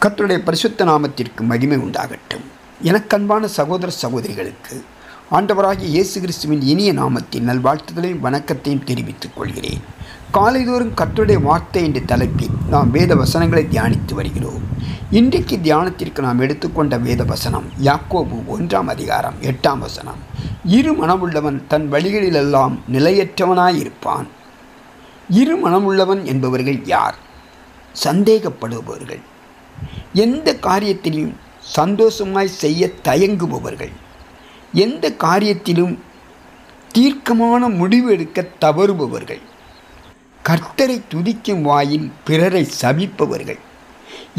கர்த்தருடைய பரிசுத்த நாமத்திற்கு மகிமை உண்டாகட்டும். எனக்கன்பான சகோதர சகோதரிகளுக்கு ஆண்டவராகிய இயேசு கிறிஸ்துவின் இனிய நாமத்தின் நல்வாழ்த்துதலையும் வணக்கத்தையும் தெரிவித்துக் கொள்கிறேன். காலைதோறும் கர்த்தருடைய வார்த்தை என்ற தலைப்பில் நாம் வேத வசனங்களை தியானித்து வருகிறோம். இன்றைக்கு தியானத்திற்கு நாம் எடுத்துக்கொண்ட வேத வசனம் யாக்கோபு 1:8. இரு மனமுள்ளவன் தன் வழிகளிலெல்லாம் நிலையற்றவனாயிருப்பான். இரு மனமுள்ளவன் என்பவர்கள் யார்? சந்தேகப்படுபவர்கள், எந்த காரியத்திலும் சந்தோஷமாய் செய்ய தயங்குபவர்கள், எந்த காரியத்திலும் தீர்க்கமான முடிவு எடுக்க தவறுபவர்கள், கர்த்தரை துதிக்கும் வாயில் பிறரை சபிப்பவர்கள்,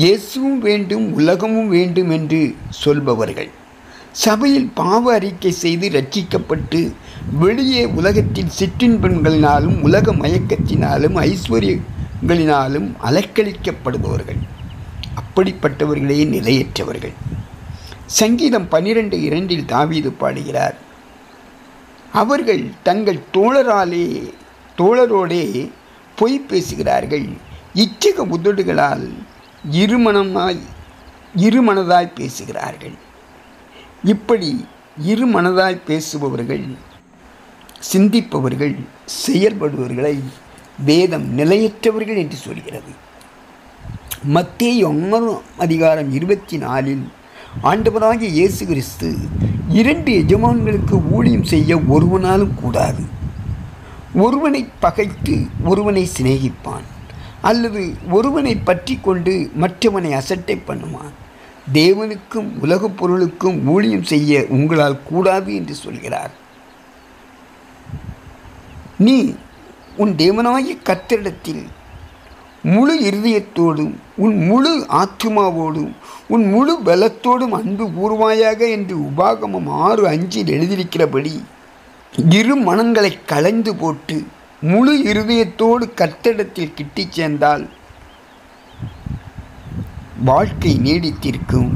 இயேசுவும் வேண்டும் உலகமும் வேண்டும் என்று சொல்பவர்கள், சபையில் பாவ அறிக்கை செய்து ரட்சிக்கப்பட்டு வெளியே உலகத்தில் சிற்றின்பங்களினாலும் உலக மயக்கத்தினாலும் ஐஸ்வர்யங்களினாலும் அலக்களிக்கப்படுபவர்கள், அப்படிப்பட்டவர்களே நிலையற்றவர்கள். சங்கீதம் 12:2 தாவீது பாடுகிறார், அவர்கள் தங்கள் தோழரோடே பொய் பேசுகிறார்கள், இச்சக உதடுகளால் இருமனதாய் பேசுகிறார்கள். இப்படி இருமனதாய் பேசுபவர்கள், சிந்திப்பவர்கள், செயல்படுபவர்களை வேதம் நிலையற்றவர்கள் என்று சொல்கிறது. மத்தேயு 6:24 ஆண்டவராகிய இயேசு கிறிஸ்து 2 எஜமான்களுக்கு ஊழியம் செய்ய ஒருவனாலும் கூடாது. ஒருவனை பகைத்து ஒருவனை சிநேகிப்பான், அல்லது ஒருவனை பற்றி கொண்டு மற்றவனை அசட்டை பண்ணுவான். தேவனுக்கும் உலகப் பொருளுக்கும் ஊழியம் செய்ய உங்களால் கூடாது என்று சொல்கிறார். நீ உன் தேவனாகிய கர்த்தரிடத்தில் முழு இருதயத்தோடும் உன் முழு ஆத்துமாவோடும் உன் முழு பலத்தோடும் அன்பு கூறுவாயாக என்று உபாகமம் 6:5 எழுதியிருக்கிறபடி இரு மனங்களை களைந்து போட்டு முழு இருதயத்தோடு கர்த்தரிடத்தில் கிட்டிச் சேர்ந்தால் வாழ்க்கை நீடித்திருக்கும்,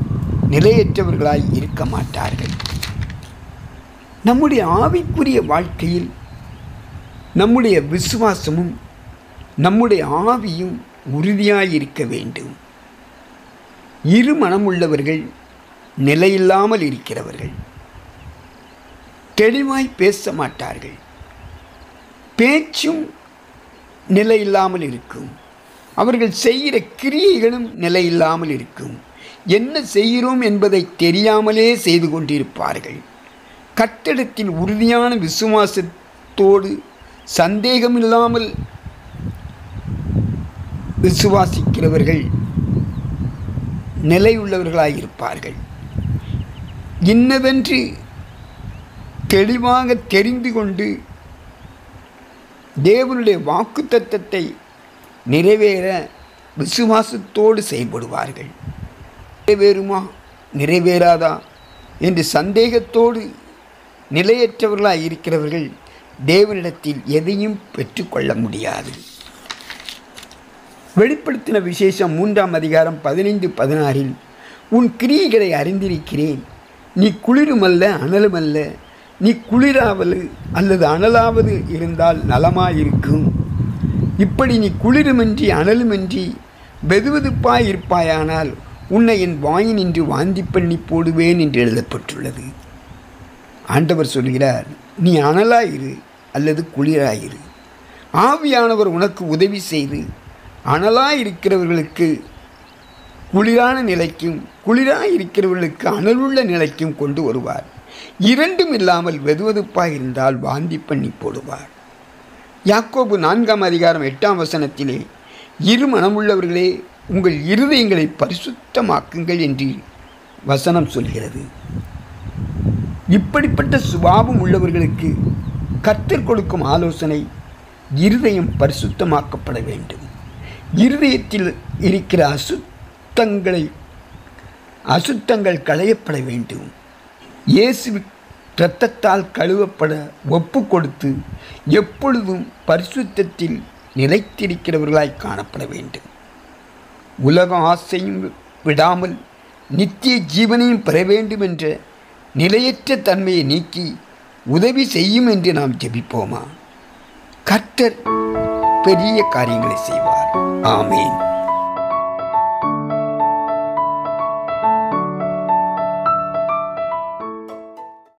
நிலையற்றவர்களாய் இருக்க மாட்டார்கள். நம்முடைய ஆவிக்குரிய வாழ்க்கையில் நம்முடைய விசுவாசமும் நம்முடைய ஆவியும் உறுதியாயிருக்க வேண்டும். இரு மனமுள்ளவர்கள் நிலையில்லாமல் இருக்கிறவர்கள், தெளிவாய் பேச மாட்டார்கள், பேச்சும் நிலையில்லாமல் இருக்கும், அவர்கள் செய்கிற கிரியைகளும் நிலையில்லாமல் இருக்கும், என்ன செய்கிறோம் என்பதை தெரியாமலே செய்து கொண்டிருப்பார்கள். கர்த்தரிடத்தில் உறுதியான விசுவாசத்தோடு சந்தேகமில்லாமல் விசுவாசிக்கிறவர்கள் நிலையுள்ளவர்களாயிருப்பார்கள். இன்னதென்று தெளிவாக தெரிந்து கொண்டு தேவனுடைய வாக்குத்தத்தத்தை நிறைவேற விசுவாசத்தோடு செயல்படுவார்கள். நிறைவேறுமா நிறைவேறாதா என்று சந்தேகத்தோடு நிலையற்றவர்களாய் இருக்கிறவர்கள் தேவனிடத்தில் எதையும் பெற்றுக்கொள்ள முடியாது. வெளிப்படுத்தின விசேஷம் 3:15-16 உன் கிரியைகளை அறிந்திருக்கிறேன், நீ குளிருமல்ல அனலுமல்ல, நீ குளிராவது அல்லது அனலாவது இருந்தால் நலமாயிருக்கும். இப்படி நீ குளிருமின்றி அனலுமின்றி வெதுவெதுப்பாய் இருப்பாயானால் உன்னை என் வாயினின்று வாந்தி பண்ணி போடுவேன் என்று எழுதப்பட்டுள்ளது. ஆண்டவர் சொல்கிறார், நீ அனலாயிரு அல்லது குளிராயிரு. ஆவியானவர் உனக்கு உதவி செய்து அனலாயிருக்கிறவர்களுக்கு குளிரான நிலைக்கும் குளிராயிருக்கிறவர்களுக்கு அனலுள்ள நிலைக்கும் கொண்டு வருவார். இரண்டும் இல்லாமல் வெதுவெதுப்பாக இருந்தால் வாந்தி பண்ணி போடுவார். யாக்கோபு 4:8 இரு மனமுள்ளவர்களே உங்கள் இருதயங்களை பரிசுத்தமாக்குங்கள் என்று வசனம் சொல்கிறது. இப்படிப்பட்ட சுபாவம் உள்ளவர்களுக்கு கர்த்தர் கொடுக்கும் ஆலோசனை, இருதயம் பரிசுத்தமாக்கப்பட வேண்டும். இருதயத்தில் இருக்கிற அசுத்தங்கள் களையப்பட வேண்டும். இயேசு இரத்தத்தால் கழுவப்பட ஒப்பு கொடுத்து எப்பொழுதும் பரிசுத்தத்தில் நிலைத்திருக்கிறவர்களாய் காணப்பட வேண்டும். உலக ஆசையும் விடாமல் நித்திய ஜீவனையும் பெற வேண்டும் என்ற நிலையற்ற தன்மையை நீக்கி உதவி செய்யும் என்று நாம் ஜெபிப்போமா? கர்த்தர் பெரிய காரியங்களை செய்வார். ஆமேன்.